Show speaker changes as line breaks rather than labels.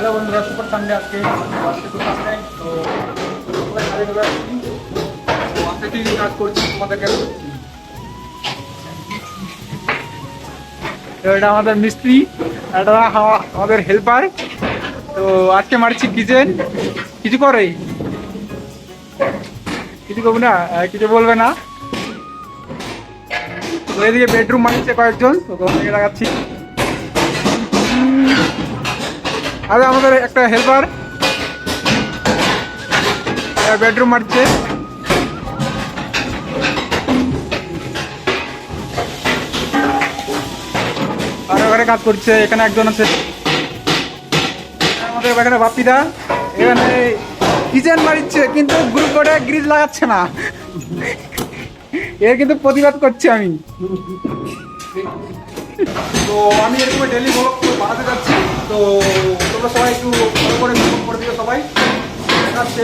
Hello বন্ধুরা, super Sunday. আজকে Sunday তো সবাই কাজে চলে আসছি। তো আজকে কি কাজ করছি তোমাদেরকে তো এটা আমাদের মিস্ত্রি, এটা আমাদের হেল্পার। তো আজকে মারছি কিচেন। কিছু করে কিছু করবো না, কিছু বলবে না। তো এদিকে বেডরুম মারছে কয়েকজন, তো তোমাদেরকে লাগাচ্ছি। আরে আমাদের একটা হেল্পার বেডরুম মারছে। আর ঘরে কাজ করছে, এখানে একজন আছে আমাদের এখানে বাপিদা। এখানে কিচেন মারিচ্ছে কিন্তু গ্রুপ বোর্ডে গ্রিজ লাগাচ্ছে না। এর কিন্তু প্রতিবাদ করছি আমি। তো আমি এরকম ডেলি ব্লগ বানাতে যাচ্ছি। তো তোমরা সবাই একটু ভালো করে দিও সবাই। দেখাচ্ছে